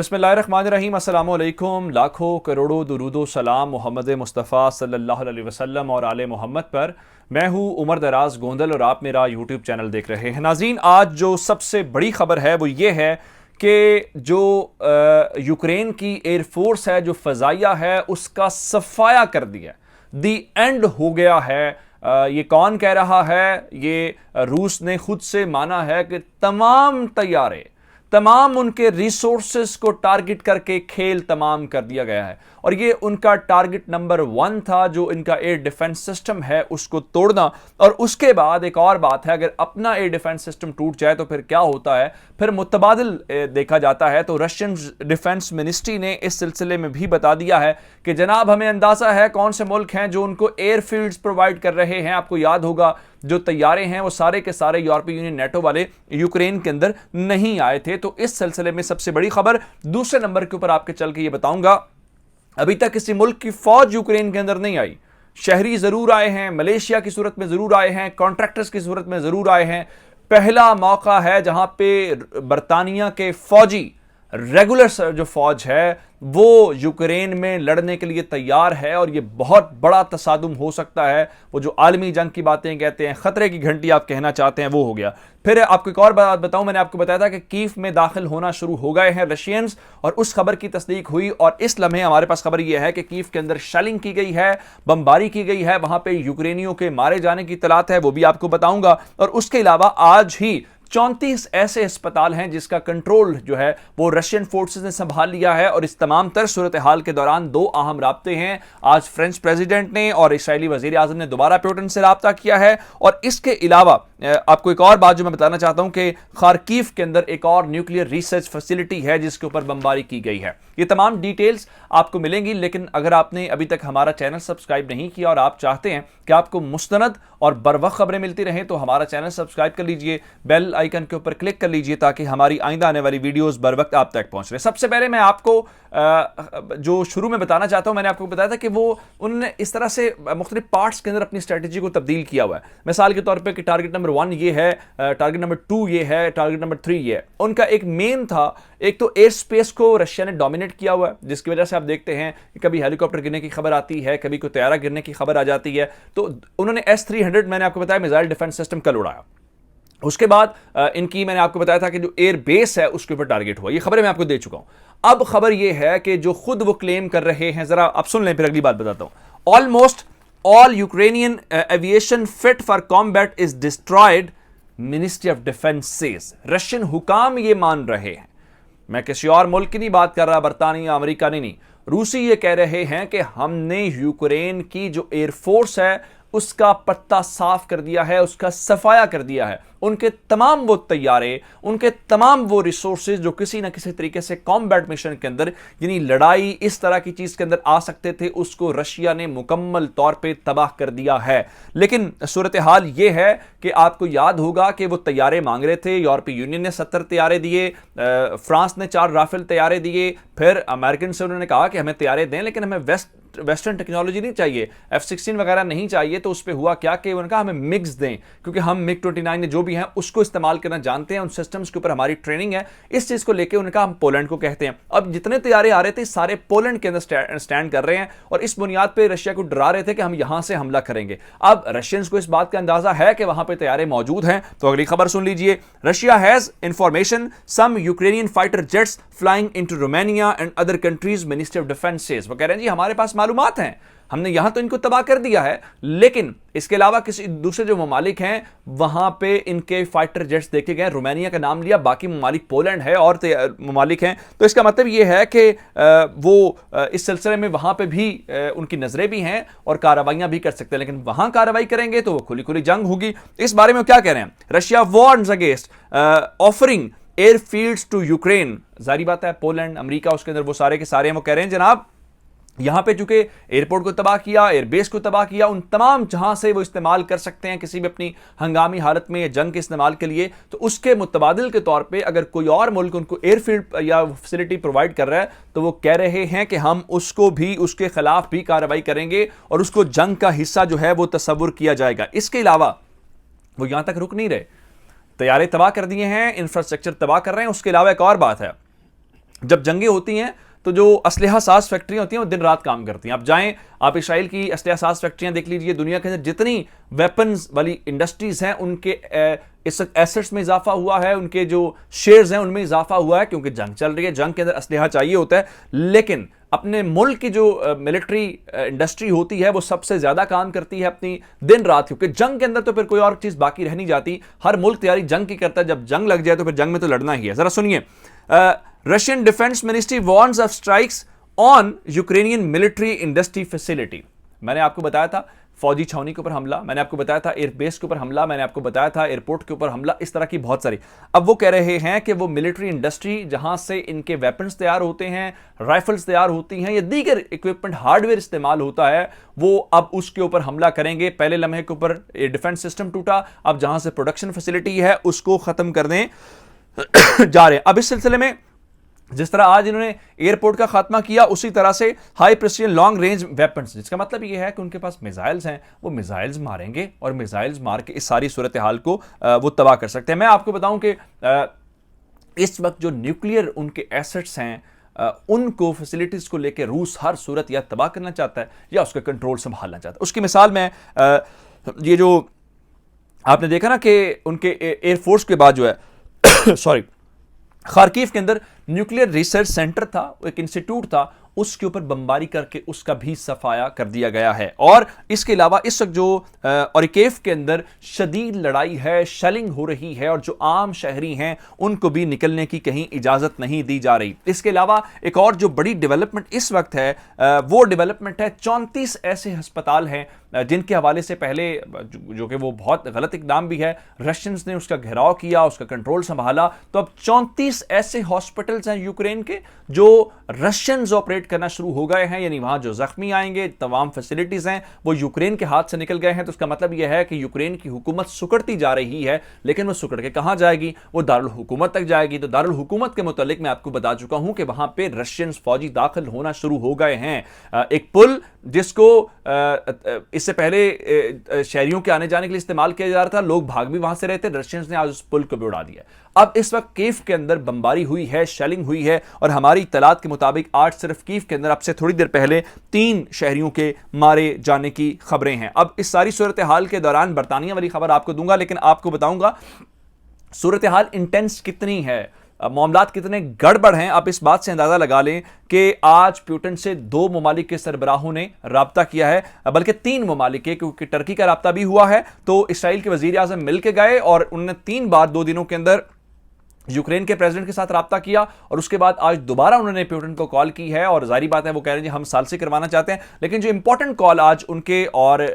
बिस्मिल्लाहिर्रहमानिर्रहीम, अस्सलामु अलैकुम। लाखों करोड़ों दुरूदो सलाम मोहम्मद मुस्तफ़ा सल्लल्लाहु अलैहि वसल्लम और आले मोहम्मद पर। मैं हूँ उमर दराज गोंदल और आप मेरा यूट्यूब चैनल देख रहे हैं। नाज़रीन, आज जो सबसे बड़ी खबर है वो ये है कि जो यूक्रेन की एयरफोर्स है, जो फ़ज़ाइया है, उसका सफाया कर दिया। दी एंड हो गया है। ये कौन कह रहा है? ये रूस ने खुद से माना है कि तमाम तैयारे, तमाम उनके रिसोर्सेस को टारगेट करके खेल तमाम कर दिया गया है। और ये उनका टारगेट नंबर 1 था, जो इनका एयर डिफेंस सिस्टम है उसको तोड़ना। और उसके बाद एक और बात है, अगर अपना एयर डिफेंस सिस्टम टूट जाए तो फिर क्या होता है, फिर मुतबादिल देखा जाता है। तो रशियन डिफेंस मिनिस्ट्री ने इस सिलसिले में भी बता दिया है कि जनाब, हमें अंदाजा है कौन से मुल्क हैं जो उनको एयरफील्ड्स प्रोवाइड कर रहे हैं। आपको याद होगा, जो तैयारे हैं वो सारे के सारे यूरोपीय यूनियन नेटो वाले यूक्रेन के अंदर नहीं आए थे। तो इस सिलसिले में सबसे बड़ी खबर दूसरे नंबर के ऊपर आपके चल के ये बताऊंगा, अभी तक किसी मुल्क की फौज यूक्रेन के अंदर नहीं आई। शहरी जरूर आए हैं, मलेशिया की सूरत में जरूर आए हैं, कॉन्ट्रैक्टर्स की सूरत में जरूर आए हैं। पहला मौका है जहां पे बरतानिया के फौजी, रेगुलर जो फौज है वो यूक्रेन में लड़ने के लिए तैयार है। और ये बहुत बड़ा तसादुम हो सकता है। वो जो आलमी जंग की बातें कहते हैं, खतरे की घंटी आप कहना चाहते हैं, वो हो गया। फिर आपको एक और बात बताऊं, मैंने आपको बताया था कि कीव में दाखिल होना शुरू हो गए हैं रशियंस, और उस खबर की तस्दीक हुई। और इस लम्हे हमारे पास खबर यह है कि कीव के अंदर शेलिंग की गई है, बमबारी की गई है, वहां पे यूक्रेनियों के मारे जाने की इत्तलात है, वो भी आपको बताऊंगा। और उसके अलावा आज ही 34 ऐसे अस्पताल हैं जिसका कंट्रोल जो है वो रशियन फोर्सेस ने संभाल लिया है। और इस तमाम तर सूरत हाल के दौरान 2 अहम राब्ते हैं। आज फ्रेंच प्रेसिडेंट ने और इसराइली वजीर आजम ने दोबारा पुतिन से राब्ता किया है। और इसके अलावा आपको एक और बात जो मैं बताना चाहता हूं कि खार्किव के अंदर एक और न्यूक्लियर रिसर्च फैसिलिटी है जिसके ऊपर बमबारी की गई है। ये तमाम डिटेल्स आपको मिलेंगी। लेकिन अगर आपने अभी तक हमारा चैनल सब्सक्राइब नहीं किया और आप चाहते हैं कि आपको मुस्तनद और बरवक्त खबरें मिलती रहें, तो हमारा चैनल सब्सक्राइब कर लीजिए, बेल आइकन के ऊपर क्लिक कर लीजिए, ताकि हमारी आइंदा आने वाली वीडियोस बर वक्त आप तक पहुंच रहे। सबसे पहले मैं आपको जो शुरू में बताना चाहता हूं, मैंने आपको बताया था कि वो उन्होंने इस तरह से मुख्तलिफ पार्ट्स के अंदर अपनी स्ट्रेटेजी को तब्दील किया हुआ है। मिसाल के तौर पर कि टारगेट नंबर 1 ये है, टारगेट नंबर 2 ये है, टारगेट नंबर 3 ये है। उनका एक मेन था, एक तो एयर स्पेस को रशिया ने डोमिनेट किया हुआ है, जिसकी वजह से आप देखते हैं कि कभी हेलीकॉप्टर गिरने की खबर आती है, कभी कोई तैयारा गिरने की खबर आ जाती है। तो उन्होंने S-300 मैंने आपको बताया मिसाइल डिफेंस सिस्टम कल उड़ाया। उसके बाद इनकी मैंने आपको बताया था कि जो एयर बेस है उसके ऊपर टारगेट हुआ। ये खबरें मैं आपको दे चुका हूं। अब खबर ये है कि जो खुद वो क्लेम कर रहे हैं, जरा आप सुन लें, फिर अगली बात बताता हूं। Almost all Ukrainian aviation fit for combat is destroyed, ministry of defence says. Russian हुकाम ये मान रहे हैं, मैं किसी और मुल्क की नहीं बात कर रहा, बरतानिया अमेरिका नहीं, रूसी ये कह रहे हैं कि हमने यूक्रेन की जो एयरफोर्स है उसका पत्ता साफ कर दिया है, उसका सफाया कर दिया है। उनके तमाम वो तैयारे, उनके तमाम वो रिसोर्सेज जो किसी ना किसी तरीके से कॉम्बैट मिशन के अंदर, यानी लड़ाई इस तरह की चीज के अंदर आ सकते थे, उसको रशिया ने मुकम्मल तौर पे तबाह कर दिया है। लेकिन सूरत हाल ये है कि आपको याद होगा कि वो तैयारे मांग रहे थे। यूरोपीय यूनियन ने 70 तैयारे दिए, फ्रांस ने 4 राफेल तैयारे दिए, फिर अमेरिकन से उन्होंने कहा कि हमें तैयारे दें लेकिन हमें वेस्टर्न टेक्नोलॉजी नहीं चाहिए, F-16 वगैरह नहीं चाहिए। तो उस पर हुआ क्या कि उन्होंने कहा हमें मिक्स दें, क्योंकि हम MiG-29 ने जो भी हैं उसको इस्तेमाल करना जानते हैं, उन सिस्टम्स के ऊपर हमारी ट्रेनिंग है। इस चीज को लेकर उन्होंने कहा हम पोलैंड को कहते हैं। अब जितने तैयारे आ रहे थे सारे पोलैंड के अंदर स्टैंड कर रहे हैं, और इस बुनियाद पर रशिया को डरा रहे थे कि हम यहां से हमला करेंगे। अब रशियंस को इस बात का अंदाजा है कि वहां पर तैयारे मौजूद हैं। तो अगली खबर सुन लीजिए। Russia has information some Ukrainian fighter jets flying into Romania and other countries, ministry of defence says. वो कह रहे हैं जी हमारे पास मालूमात हैं, हमने यहां तो इनको तबाह कर दिया है, लेकिन इसके अलावा किसी दूसरे जो ममालिक हैं वहां पे इनके फाइटर जेट्स देखे गए। रोमानिया का नाम लिया, बाकी ममालिक पोलैंड है और ममालिक हैं। तो इसका मतलब यह है कि वो इस सिलसिले में वहां पे भी उनकी नजरें भी हैं और कार्रवाइयां भी कर सकते हैं, लेकिन वहां कार्रवाई करेंगे तो वो खुली खुली जंग होगी। इस बारे में क्या कह रहे हैं? Russia warns against offering airfields to Ukraine. जारी बात है, पोलैंड, अमेरिका, उसके अंदर वो सारे के सारे हैं, वो कह रहे हैं जनाब यहां पे चूंकि एयरपोर्ट को तबाह किया, एयरबेस को तबाह किया, उन तमाम जहां से वो इस्तेमाल कर सकते हैं किसी भी अपनी हंगामी हालत में या जंग के इस्तेमाल के लिए, तो उसके मुतबादिल के तौर पे अगर कोई और मुल्क उनको एयरफील्ड या फैसिलिटी प्रोवाइड कर रहा है तो वो कह रहे हैं कि हम उसको भी, उसके खिलाफ भी कार्रवाई करेंगे और उसको जंग का हिस्सा जो है वो तस्वुर किया जाएगा। इसके अलावा वो यहां तक रुक नहीं रहे, तैयारे तबाह कर दिए हैं, इंफ्रास्ट्रक्चर तबाह कर रहे हैं। उसके अलावा एक और बात है, जब जंगें होती हैं तो जो असलहा साज फैक्ट्रियां होती हैं वो दिन रात काम करती हैं। आप जाएं, आप इसराइल की असलहा साज फैक्ट्रियां देख लीजिए, दुनिया के अंदर जितनी वेपन्स वाली इंडस्ट्रीज हैं उनके इस एसेट्स में इजाफा हुआ है, उनके जो शेयर्स हैं उनमें इजाफा हुआ है, क्योंकि जंग चल रही है, जंग के अंदर असलहा चाहिए होता है। लेकिन अपने मुल्क की जो मिलिट्री इंडस्ट्री होती है वो सबसे ज्यादा काम करती है अपनी दिन रात, क्योंकि जंग के अंदर तो फिर कोई और चीज बाकी रह नहीं जाती। हर मुल्क तैयारी जंग की करता है, जब जंग लग जाए तो फिर जंग में तो लड़ना ही है। जरा सुनिए, Russian defence ministry warns of strikes on Ukrainian military industry facility. मैंने आपको बताया था फौजी छावनी के ऊपर हमला, मैंने आपको बताया था एयरबेस के ऊपर हमला, मैंने आपको बताया था एयरपोर्ट के ऊपर हमला, इस तरह की बहुत सारी। अब वो कह रहे हैं कि वो मिलिट्री इंडस्ट्री जहां से इनके वेपन्स तैयार होते हैं, राइफल्स तैयार होती हैं या दीगर इक्विपमेंट हार्डवेयर इस्तेमाल होता है, वो अब उसके ऊपर हमला करेंगे। पहले लम्हे के ऊपर डिफेंस सिस्टम टूटा, अब जहां से प्रोडक्शन फैसिलिटी है उसको खत्म करने जा रहे हैं। अब इस सिलसिले में जिस तरह आज इन्होंने एयरपोर्ट का खात्मा किया, उसी तरह से high precision long range weapons, जिसका मतलब यह है कि उनके पास मिसाइल्स हैं, वो मिसाइल्स मारेंगे और मिसाइल्स मार के इस सारी सूरत हाल को वो तबाह कर सकते हैं। मैं आपको बताऊं कि इस वक्त जो न्यूक्लियर उनके एसेट्स हैं, उनको फैसिलिटीज को लेकर रूस हर सूरत या तबाह करना चाहता है या उसका कंट्रोल संभालना चाहता है। उसकी मिसाल में ये जो आपने देखा ना कि उनके एयरफोर्स के बाद जो है सॉरी खार्किव के अंदर न्यूक्लियर रिसर्च सेंटर था, एक इंस्टीट्यूट था, उसके ऊपर बमबारी करके उसका भी सफाया कर दिया गया है। और इसके अलावा इस वक्त जो ऑरिकेव के अंदर शदीद लड़ाई है, शेलिंग हो रही है और जो आम शहरी हैं उनको भी निकलने की कहीं इजाजत नहीं दी जा रही। इसके अलावा एक और जो बड़ी डेवलपमेंट इस वक्त है वो डेवलपमेंट है 34 ऐसे अस्पताल हैं जिनके हवाले से पहले जो कि वो बहुत गलत इकदाम भी है, रशियंस ने उसका घेराव किया, उसका कंट्रोल संभाला। तो अब 34 ऐसे हॉस्पिटल्स हैं यूक्रेन के जो रशियंस ऑपरेट करना शुरू हो गए हैं, यानी वहां जो जख्मी आएंगे, तमाम फैसिलिटीज हैं वो यूक्रेन के हाथ से निकल गए हैं। तो उसका मतलब यह है कि यूक्रेन की हुकूमत सुकड़ती जा रही है, लेकिन वो सुकड़ के कहां जाएगी? वो दारुल हुकूमत तक जाएगी। तो दारुल हुकूमत के मुतालिक मैं आपको बता चुका हूं कि वहां पे रशियंस फौजी दाखिल होना शुरू हो गए हैं। एक पुल जिसको इससे पहले शहरियों के आने जाने के लिए इस्तेमाल किया जा रहा था, लोग भाग भी वहां से रहे थे, रशियंस ने आज उस पुल को भी उड़ा दिया। अब इस वक्त कीव के अंदर बमबारी हुई है, शेलिंग हुई है, और हमारी इत्तलात के मुताबिक आज सिर्फ कीव के अंदर अब से थोड़ी देर पहले 3 शहरियों के मारे जाने की खबरें हैं। अब इस सारी सूरत हाल के दौरान बरतानिया वाली खबर आपको दूंगा, लेकिन आपको बताऊंगा सूरत हाल इंटेंस कितनी है, मामलात कितने गड़बड़ हैं। आप इस बात से अंदाजा लगा लें कि आज प्यूटन से 2 ममालिक के सरबराहों ने राब्ता किया है, बल्कि 3 ममालिक के, क्योंकि टर्की का राब्ता भी हुआ है। तो इसराइल के वजीर आज़म मिल के गए और उन्होंने 3 बार 2 दिनों के अंदर यूक्रेन के प्रेसिडेंट के साथ राब्ता किया, और उसके बाद आज दोबारा उन्होंने प्यूटन को कॉल की है। और जाहिर बात है वो कह रहे हैं हम साल से करवाना चाहते हैं, लेकिन जो इंपॉर्टेंट कॉल आज उनके और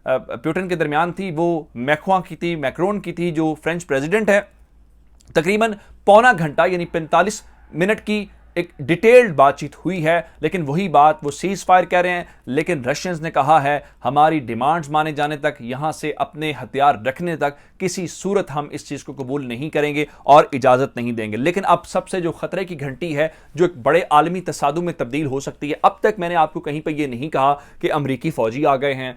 प्यूटन के दरमियान थी वो मैक्रोन की थी, जो फ्रेंच प्रेसिडेंट है। तकरीबन पौना घंटा यानी 45 मिनट की एक डिटेल्ड बातचीत हुई है, लेकिन वही बात वो सीज फायर कह रहे हैं। लेकिन रशियंस ने कहा है हमारी डिमांड्स माने जाने तक, यहां से अपने हथियार रखने तक किसी सूरत हम इस चीज को कबूल नहीं करेंगे और इजाजत नहीं देंगे। लेकिन अब सबसे जो खतरे की घंटी है, जो एक बड़े आलमी तसादुम में तब्दील हो सकती है। अब तक मैंने आपको कहीं पर यह नहीं कहा कि अमरीकी फौजी आ गए हैं,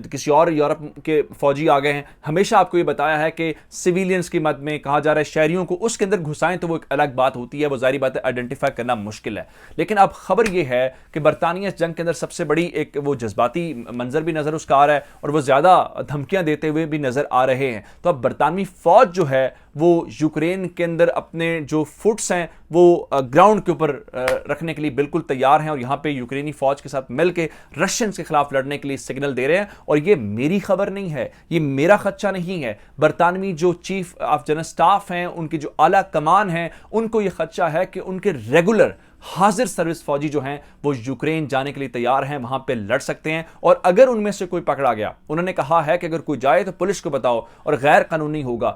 किसी और यूरोप के फौजी आ गए हैं। हमेशा आपको यह बताया है कि सिविलियंस की मद में कहा जा रहा है शहरियों को उसके अंदर घुसाएं, तो वो एक अलग बात होती है, वो जारी आइडेंटिफाई करना मुश्किल है। लेकिन अब खबर यह है कि बरतानिया इस जंग के अंदर सबसे बड़ी एक वो जज्बाती मंजर भी नजर उसका आ रहा है और वो ज्यादा धमकियां देते हुए भी नजर आ रहे हैं। तो अब बरतानवी फौज जो है वो यूक्रेन के अंदर अपने जो फुट्स हैं वो ग्राउंड के ऊपर रखने के लिए बिल्कुल तैयार हैं, और यहां पे यूक्रेनी फौज के साथ मिलकर रशियंस के खिलाफ लड़ने के लिए सिग्नल दे रहे हैं। और ये मेरी खबर नहीं है, ये मेरा खदशा नहीं है, बरतानवी जो चीफ ऑफ जनरल स्टाफ हैं, उनकी जो आला कमान है, उनको ये खदशा है कि उनके रेगुलर हाजिर सर्विस फौजी जो हैं वो यूक्रेन जाने के लिए तैयार हैं, वहां पे लड़ सकते हैं। और अगर उनमें से कोई पकड़ा गया, उन्होंने कहा है कि अगर कोई जाए तो पुलिस को बताओ और गैर कानूनी होगा।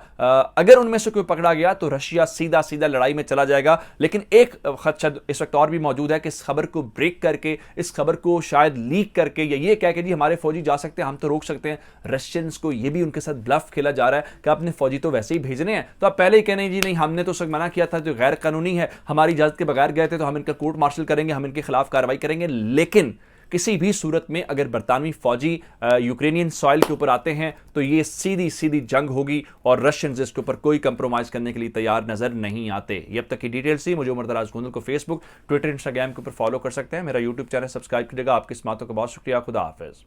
अगर उनमें से कोई पकड़ा गया तो रशिया सीधा सीधा लड़ाई में चला जाएगा। लेकिन एक खदशा इस वक्त और भी मौजूद है कि इस खबर को ब्रेक करके, इस खबर को शायद लीक करके, या ये कह के जी हमारे फौजी जा सकते हैं, हम तो रोक सकते हैं, रशियंस को ये भी उनके साथ ब्लफ खेला जा रहा है कि अपने फौजी तो वैसे ही भेजने हैं, तो आप पहले ही कहने जी नहीं हमने तो उस वक्त मना किया था, जो गैर कानूनी है, हमारी इजाजत के बगैर गए थे, तो हम इनका कोर्ट मार्शल करेंगे, हम इनके खिलाफ कार्रवाई करेंगे। लेकिन किसी भी सूरत में अगर बरतानवी फौजी यूक्रेनियन सॉइल के ऊपर आते हैं तो ये सीधी सीधी जंग होगी और रशियंस इसके ऊपर कोई कंप्रोमाइज करने के लिए तैयार नजर नहीं आते। ये अब तक की डिटेल्स थी। मुझे उमर दराज गोंदल को फेसबुक, ट्विटर, इंस्टाग्राम के ऊपर फॉलो कर सकते हैं। मेरा यूट्यूब चैनल सब्सक्राइब कीजिएगा। आपकी इस बातों का बहुत शुक्रिया। खुदा हाफिज।